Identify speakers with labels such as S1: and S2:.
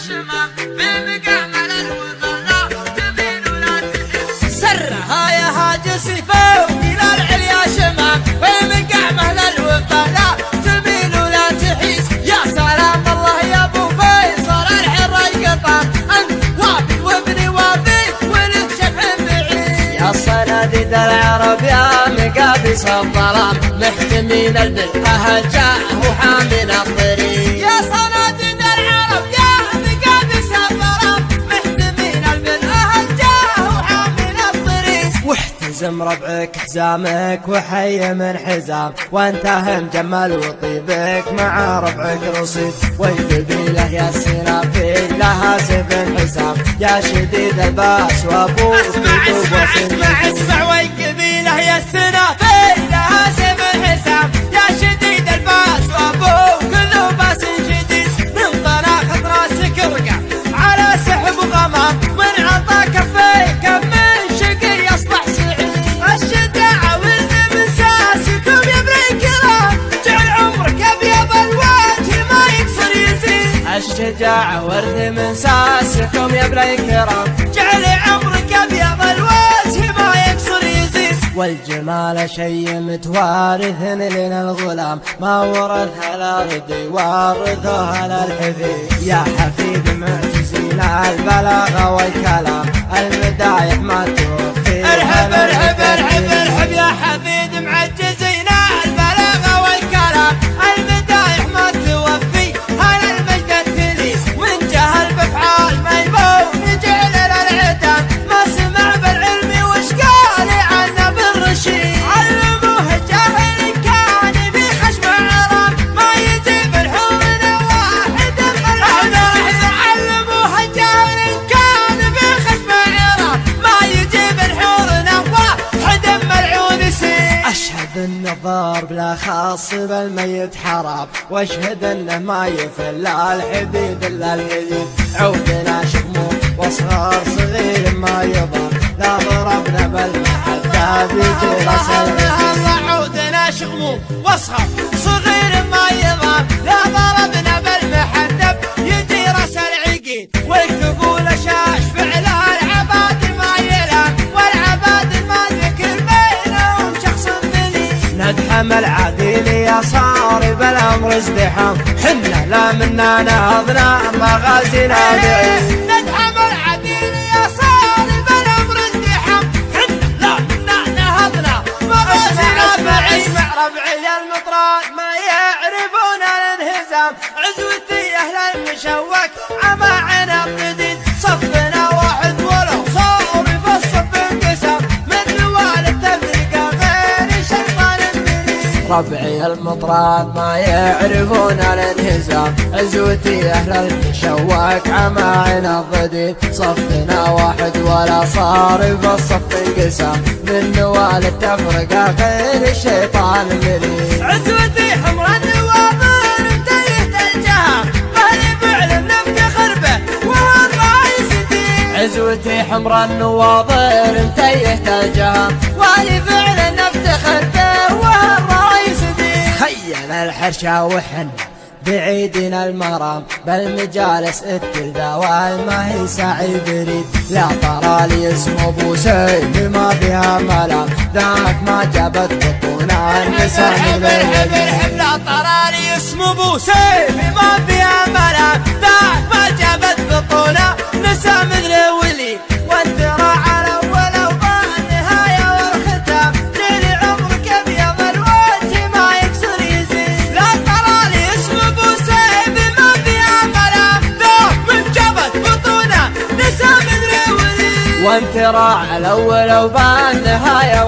S1: شمام في مقام الوفاء تمين ولا تحس. سرها يا هاجس فوق إلى العليا شمام في مقام الوفاء تمين ولا تحس. يا سلام الله يا ابو فيصل الحر القطار انت وابي وابني وابي ولد شبح بعيد. يا صناديد العرب يا مقابس الظلام محتمين البر اهل جاه وحامين الطريق. يا صناديد العرب يا مقابس الظلام محتمين البر اهل جاه وحامين الطريق. واحتزم ربعك حزامك وحي من حزام وانتهى مجمل وطيبك مع ربعك رصيد. والقبيله يا السنافيل لها سيف حسام يا شديد الباس وابوك اسمع والقبيله يا السنافيل لها سيف حسام يا شديد الباس وابوك كله باس جديد. من طلاقة راسك رقع على سحب غمام من عطا كفيك من شقي يصبح سعيد. الشجاعة والمساسكم يا ابن الكرام جعل عمرك ابيض الوجه ما يكسر يزيد. الشجاعة ورد من ساسكم يا ابن الكرام جعل عمرك ابيض الوجه ما يكسر يزيد. والجمال شي متوارث لنا الغلام ما ورثها الارض وارثها للحفيد. يا حفيد معجزين البلاغه والكلام المدايح ما توفي. ارحب ارحب ارحب ارحب يا حفيد معجزين البلاغه والكلام المدايح ما توفي. هل المجد التلي من جهل بافعال ميمون جعل للعتاب ما سمع بالعلم وش قال عنه بالرشيد. علموه الجاهل كان في خشم عرام ما يجيب الحور واحد علموه الجاهل كان في خشم عرام ما يجيب الحور واحد ملعون سيد. اشهد ان الضار بلا خاص بالميت حرام واشهد انه ما يفل الحديد الا الجديد. عودنا شموم واصغار صغير ما يضر لا ضربنا بالمحدة بيجي راس العقيد. عودنا شموم واصغر صغير ما يضر لا ضربنا بالمحدة يجي راس العقيد. والكفول شاش فعل العباد ما يلام والعباد ما ذكر بينهم شخص دليل. ندحم العديل يا صاري بالامر ازدحام حنا لا منا نهضنا مغازينا بعيد. ندحم العديل يا صاري بالامر ازدحام حنا لا منا نهضنا مغازينا بعيد. اسمع ربعي المطران ما يعرفون الانهزام عزوتي اهل المشوك عما عنا الجديد. صفنا واحد ولو صار في الصف انقسام من نوال التفرقه غير شيطان المريد. ربعي المطران ما يعرفون الانهزام عزوتي اهل المشوك عما عنا الضديد. صفنا واحد ولا صار في الصف انقسام من نوال التفرقه غير الشيطان المريد. عزوتي حمر النواظر انتهت الجهام مهلي فعل نفتخر به وهو الرئيس دين. عزوتي حمر النواظر انتهت الجهام والي فعل نفتخر به وهو الرئيس دين. خيل الحرشة وحن بعيدنا المرام بالمجالس التلذاوى ما هي سعي بريد. لا ترى لي اسم ابو سيف ما فيها ملام ذاك ما جابت بطونا النساء بالحب. لا ترى لي اسم ابو سيف ما فيها ملام ذاك ما جابت بطونا نساء مثل ولي. وانت راعى الاول والنهايه والختام جيل عمرك ابيض الوجه ما يكسر يزيد. لا ترى لي اسم ابو سيف ما فيها ملام ذاك من جابت بطونا نساء مثل ولي. وانت راعى الاول وبالنهايه